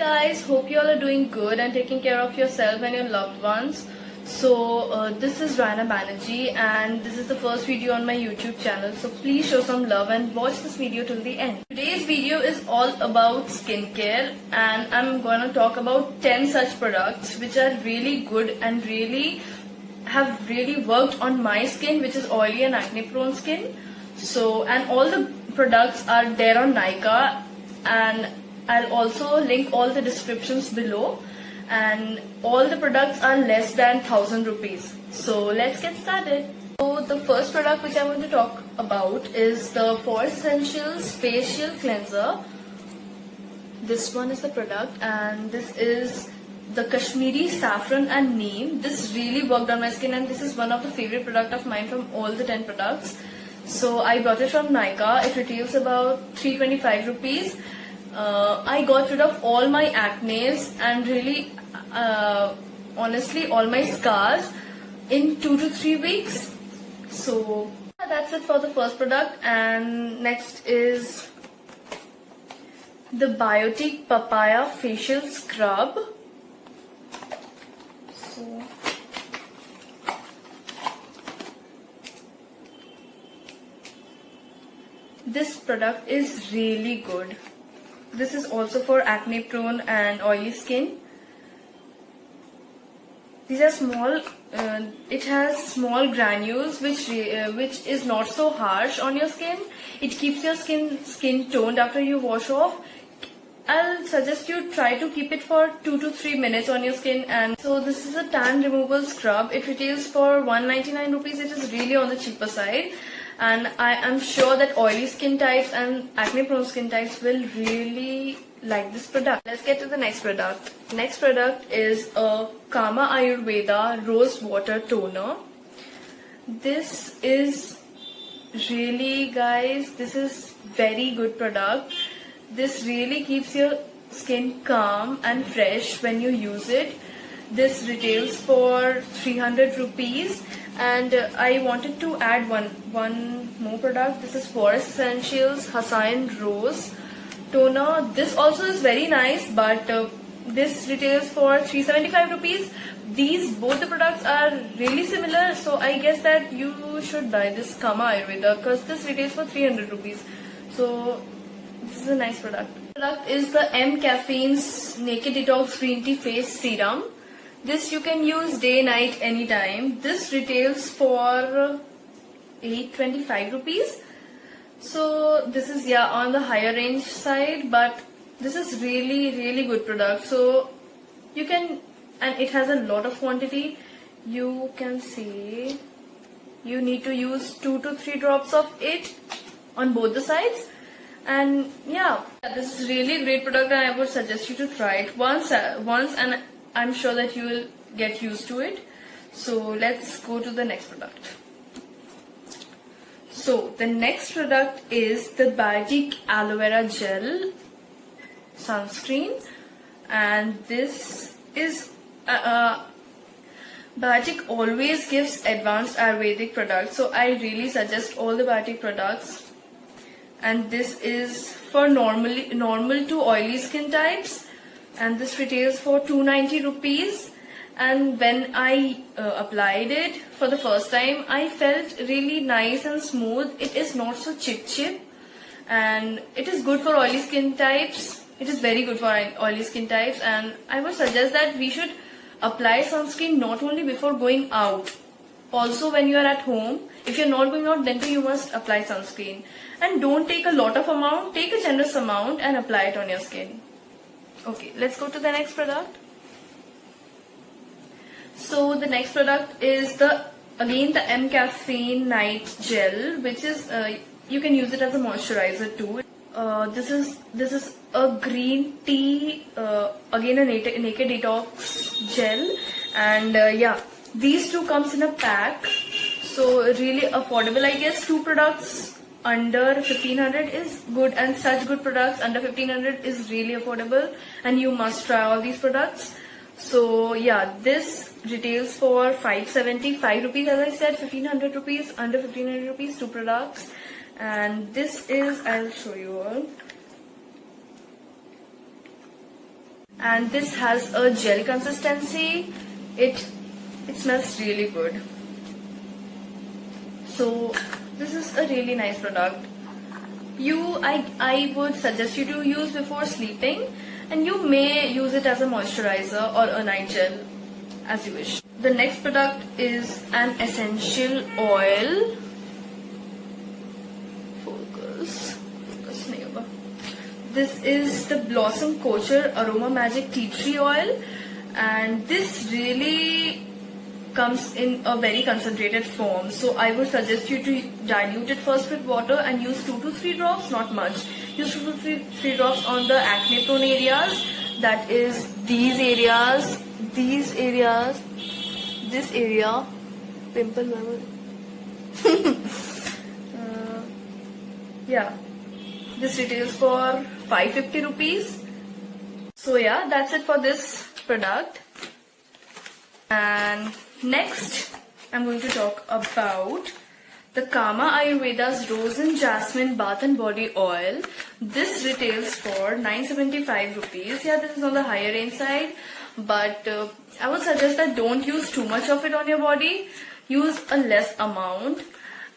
guys, hope you all are doing good and taking care of yourself and your loved ones. So this is Raina Banerjee and this is the first video on my YouTube channel, so please show some love and watch this video till the end. Today's video is all about skincare and I'm gonna talk about 10 such products which are really good and have really worked on my skin, which is oily and acne prone skin. So, and all the products are there on Nykaa, and I'll also link all the descriptions below, and all the products are less than 1000 rupees. So let's get started. So the first product which I'm going to talk about is the Forest Essentials Facial Cleanser. This one is the product, and this is the Kashmiri Saffron and Neem. This really worked on my skin and this is one of the favorite product of mine from all the 10 products. So I bought it from Nykaa. It retails about 325 rupees. I got rid of all my acne and really honestly all my scars in 2 to 3 weeks. So that's it for the first product. And next is the Biotique Papaya Facial Scrub. So this product is really good. This is also for acne prone and oily skin. These are small, it has small granules which is not so harsh on your skin. It keeps your skin toned after you wash off. I'll suggest you try to keep it for 2 to 3 minutes on your skin. And so this is a tan removal scrub. It retails for 199 rupees. It is really on the cheaper side. And I am sure that oily skin types and acne prone skin types will really like this product. Let's get to the next product. Next product is a Kama Ayurveda Rose Water Toner. This is really, guys, this is very good product. This really keeps your skin calm and fresh when you use it. This retails for 300 rupees. And I wanted to add one more product. This is Forest Essentials Hyacinth Rose Toner. This also is very nice, but this retails for 375 rupees. Both the products are really similar, so I guess that you should buy this Kama Ayurveda because this retails for 300 rupees. So this is a nice product. The product is the M Caffeine's Naked Detox Green Tea Face Serum. This you can use day, night, anytime. This retails for 825 rupees. So this is on the higher range side, but this is really good product. So you can, and it has a lot of quantity. You can see you need to use 2 to 3 drops of it on both the sides. And this is really a great product and I would suggest you to try it once and I'm sure that you will get used to it. So let's go to the next product. So the next product is the Biotique Aloe Vera Gel Sunscreen, and this is Biotique always gives advanced Ayurvedic products, so I really suggest all the Biotique products. And this is for normal to oily skin types. And this retails for 290 rupees. And when I applied it for the first time, I felt really nice and smooth. It is not so chip, and it is good for oily skin types. It is very good for oily skin types, and I would suggest that we should apply sunscreen not only before going out, also when you are at home. If you're not going out, then you must apply sunscreen. And don't take a lot of amount, take a generous amount and apply it on your skin. Okay, let's go to the next product. So the next product is again the M Caffeine Night Gel, which is you can use it as a moisturizer too. This is a green tea, again a naked detox gel, and these two comes in a pack, so really affordable. I guess 2 products under 1500 is good, and such good products under 1500 is really affordable, and you must try all these products. So this retails for 575 rupees, as I said, 1500 rupees, under 1500 rupees, 2 products. And this is, I'll show you all. and this has a gel consistency. It smells really good. So this is a really nice product. I would suggest you to use before sleeping, and you may use it as a moisturizer or a night gel as you wish. The next product is an essential oil. Focus nahi hoga. This is the Blossom Culture Aroma Magic Tea Tree Oil, and this really comes in a very concentrated form. So I would suggest you to dilute it first with water and use 2 to 3 drops, not much. Use 2 to 3 drops on the acne prone areas, that is these areas, this area, pimple yeah, this retails for 550 rupees. So yeah, that's it for this product. And next I'm going to talk about the Kama Ayurveda's Rose and Jasmine Bath and Body Oil. This retails for 975 rupees. Yeah, this is on the higher range side, but I would suggest that don't use too much of it on your body. Use a less amount,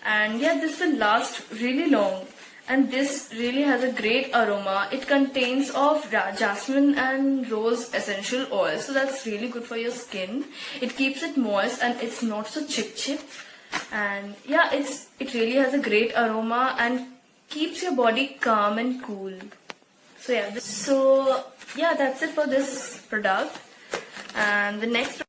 and yeah, this will last really long. And this really has a great aroma. It contains of jasmine and rose essential oil, so that's really good for your skin. It keeps it moist and it's not so chip. And yeah, it really has a great aroma and keeps your body calm and cool. So yeah, that's it for this product. And the next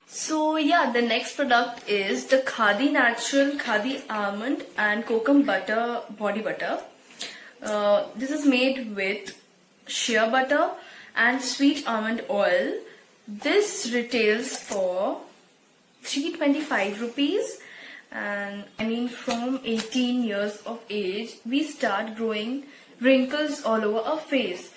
product is the Khadi Natural Khadi Almond and Kokum Butter Body Butter. This is made with shea butter and sweet almond oil. This retails for 325 rupees. And I mean, from 18 years of age, we start growing wrinkles all over our face.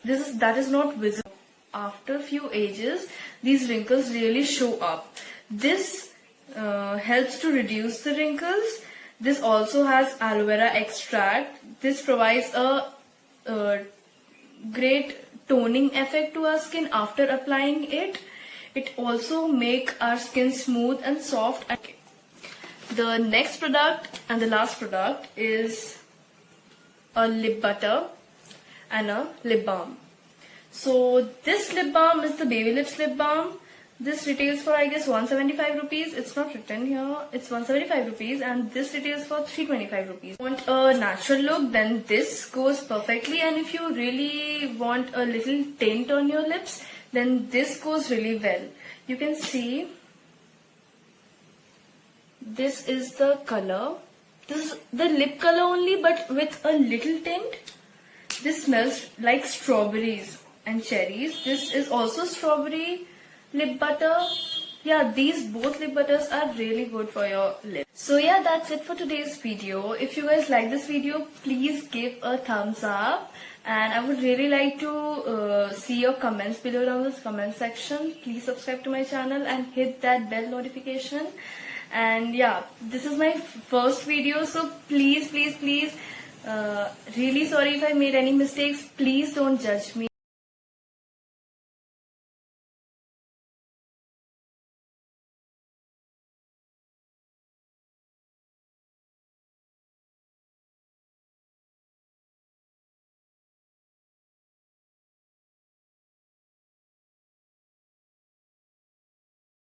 That is not visible. After a few ages, these wrinkles really show up. This helps to reduce the wrinkles. This also has aloe vera extract. This provides a great toning effect to our skin after applying it. It also makes our skin smooth and soft. The next product and the last product is a lip butter and a lip balm. So this lip balm is the Baby Lips lip balm. This retails for, I guess, 175 rupees. It's not written here. It's 175 rupees, and this retails for 325 rupees. Want a natural look? Then this goes perfectly. And if you really want a little tint on your lips, then this goes really well. You can see this is the color. This is the lip color only, but with a little tint. This smells like strawberries and cherries. This is also strawberry lip butter. Yeah, these both lip butters are really good for your lips. So yeah, that's it for today's video. If you guys like this video, please give a thumbs up, and I would really like to see your comments below down this comment section. Please subscribe to my channel and hit that bell notification. And yeah, this is my first video, so please, really sorry if I made any mistakes. Please don't judge me.